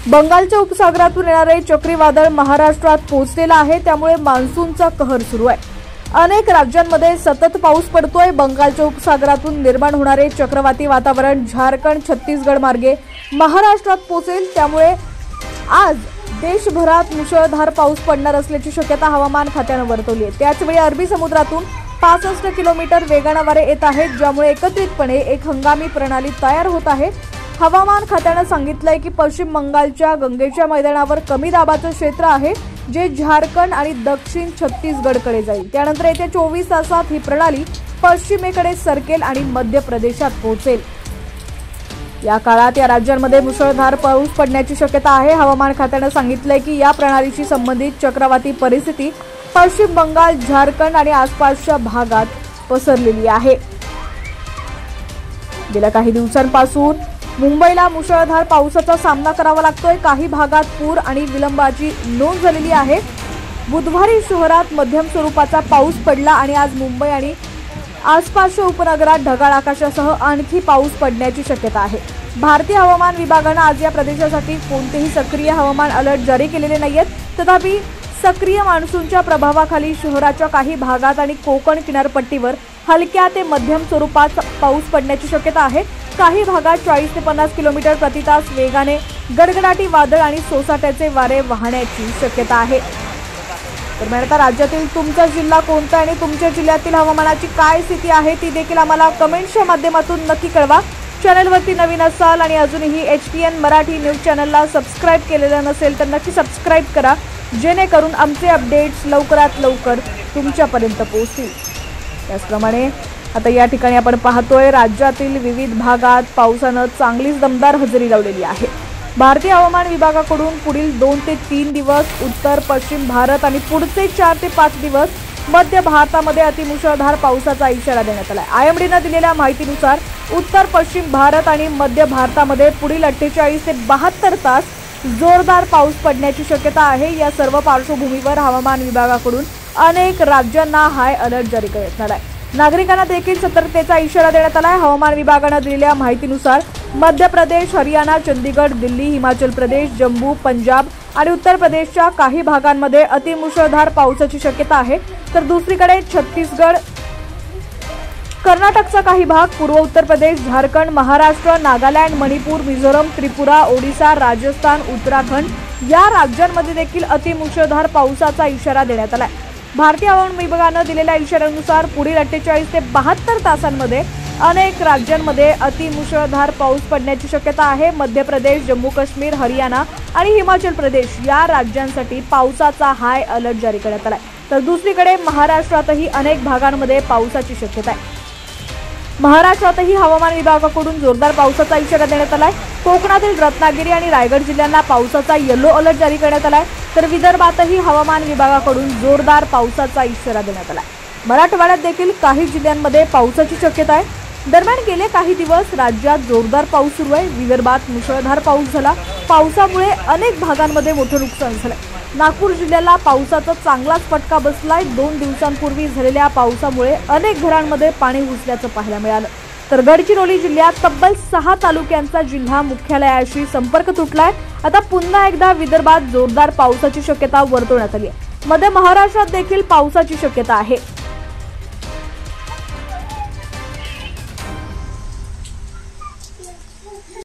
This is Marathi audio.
बंगालच्या उपसागरातून येणारे चक्रीवादळ महाराष्ट्रात पोहोचलेलं आहे, त्यामुळे मान्सूनचा कहर सुरू आहे। अनेक राज्यांमध्ये सतत पाऊस पडतोय। बंगालच्या उपसागरातून निर्माण होणारे चक्रवाती वातावरण झारखंड छत्तीसगड मार्गे महाराष्ट्रात पोहोचेल, त्यामुळे आज देशभरात मुसळधार पाऊस पडणार असल्याची शक्यता हवामान खात्याने वर्तवली आहे। त्याचवेळी अरबी समुद्रातून 65 किलोमीटर वेगाने वारे येत आहेत, ज्यामुळे एकत्रितपणे एक हंगामी प्रणाली तयार होत आहे। हवामान खात्याने सांगितलंय की पश्चिम बंगालच्या गंगेच्या मैदानावर कमी दाबाचं क्षेत्र आहे, जे झारखंड आणि दक्षिण छत्तीसगडकडे जाईल। त्यानंतर येत्या 24 तासात ही प्रणाली पश्चिमेकडे सरकेल आणि मध्य प्रदेशात पोहोचेल। या काळात या राज्यांमध्ये मुसळधार पाऊस पडण्याची शक्यता आहे। हवामान खात्याने सांगितलंय की या प्रणालीशी संबंधित चक्रवाती परिस्थिती पश्चिम बंगाल, झारखंड आणि आसपासच्या भागात पसरलेली आहे। गेल्या काही दिवसांपासून मुंबईला मुसळधार पावसाचा सामना करावा लागतोय। काही भागात पूर आणि विलंबाची नोंद झालेली आहे। बुधवारी शहरात मध्यम स्वरूपाचा पाऊस पडला आणि आज मुंबई आणि आसपासच्या उपनगरात ढगाळ आकाशासह आणखी पाऊस पडण्याची शक्यता आहे। भारतीय हवामान विभागाने आज या प्रदेशासाठी कोणतेही सक्रिय हवामान अलर्ट जारी केलेले नाहीयेत। तथापि सक्रिय मान्सूनच्या प्रभावाखाली शहराच्या काही भागात आणि कोकण किनारपट्टीवर हलक्या ते मध्यम स्वरूपात पाऊस पडण्याची शक्यता आहे। काही भागात 40 ते 50 किलोमीटर प्रति तास वेगाने गडगडाटी वादळ आणि सोसाट्याचे वारे वाहण्याची शक्यता आहे। दरम्यान आता राज्यातील तुमचा जिल्हा कोणता आणि तुमच्या जिल्ह्यातील हवामानाची काय स्थिती आहे ती देखील आम्हाला कमेंट्सच्या माध्यमातून नक्की कळवा। चॅनलवरती नवीन असाल आणि अजूनही HPN मराठी न्यूज चॅनलला सबस्क्राइब केलेलं नसेल तर नक्की सबस्क्राइब करा, जेणेकरून आमचे अपडेट्स लवकरात लवकर तुमच्यापर्यंत पोहोचतील। त्याचप्रमाणे आता या ठिकाणी आपण पाहतोय राज्यातील विविध भागात पावसाने चांगलीच दमदार हजेरी लावलेली आहे। भारतीय हवामान विभागाकडून पुढील 2 ते 3 दिवस उत्तर पश्चिम भारत आणि पुढचे 4 ते 5 दिवस मध्य भारतामध्ये अतिमुसळधार पावसाचा इशारा देण्यात आला आहे। IMDने दिलेल्या माहितीनुसार उत्तर पश्चिम भारत आणि मध्य भारतामध्ये पुढील 48 ते 72 तास जोरदार पाऊस पडण्याची शक्यता आहे। या सर्व पार्श्वभूमीवर हवामान विभागाकडून अनेक राज्यांना हाय अलर्ट जारी करण्यात आला आहे। नागरिकांना देखील सतर्कतेचा इशारा देण्यात आला आहे। हवामान विभागाने दिलेल्या माहितीनुसार मध्य प्रदेश, हरियाणा, चंदीगड, दिल्ली, हिमाचल प्रदेश, जम्मू, पंजाब आणि उत्तर प्रदेशच्या काही भागांमध्ये अतिमुसळधार पावसाची शक्यता आहे, तर दुसरीकडे छत्तीसगड, कर्नाटकचा काही भाग, पूर्व उत्तर प्रदेश, झारखंड, महाराष्ट्र, नागालँड, मणिपूर, मिझोरम, त्रिपुरा, ओडिशा, राजस्थान, उत्तराखंड या राज्यांमध्ये देखील अतिमुसळधार पावसाचा इशारा देण्यात आला आहे। भारतीय हवामान विभागाने दिलेल्या इशाऱ्यानुसार पुढील 48 ते 72 तासांमध्ये अनेक राज्यांमध्ये अतिमुसळधार पाऊस पडण्याची शक्यता आहे। मध्य प्रदेश, जम्मू काश्मीर, हरियाणा आणि हिमाचल प्रदेश या राज्यांसाठी पावसाचा हाय अलर्ट जारी करण्यात आला आहे, तर दुसरीकडे महाराष्ट्रातही अनेक भागांमध्ये पावसाची शक्यता आहे। महाराष्ट्रातही हवामान विभागाकडून जोरदार पावसाचा इशारा देण्यात आलाय। कोकणातील रत्नागिरी आणि रायगड जिल्ह्यांना पावसाचा येलो अलर्ट जारी करण्यात आलाय, तर विदर्भातही हवामान विभागाकडून जोरदार पावसाचा इशारा देण्यात आलाय। मराठवाड्यात देखील काही जिल्ह्यांमध्ये पावसाची शक्यता आहे। दरम्यान गेले काही दिवस राज्यात जोरदार पाऊस सुरू आहे। विदर्भात मुसळधार पाऊस झाला। पावसामुळे अनेक भागांमध्ये मोठं नुकसान झालंय। नागपूर जिल्ह्याला पावसाचा चांगलाच फटका बसलाय। 2 दिवसांपूर्वी झालेल्या पावसामुळे अनेक घरांमध्ये पाणी घुसल्याचं पाहायला मिळालं, तर गडचिरोली जिल्ह्यात तब्बल 6 तालुक्यांचा जिल्हा मुख्यालयाशी संपर्क तुटलाय। आता पुन्हा एकदा विदर्भात जोरदार पावसाची शक्यता वर्तवण्यात आली आहे। मध्य महाराष्ट्रात देखील पावसाची शक्यता आहे।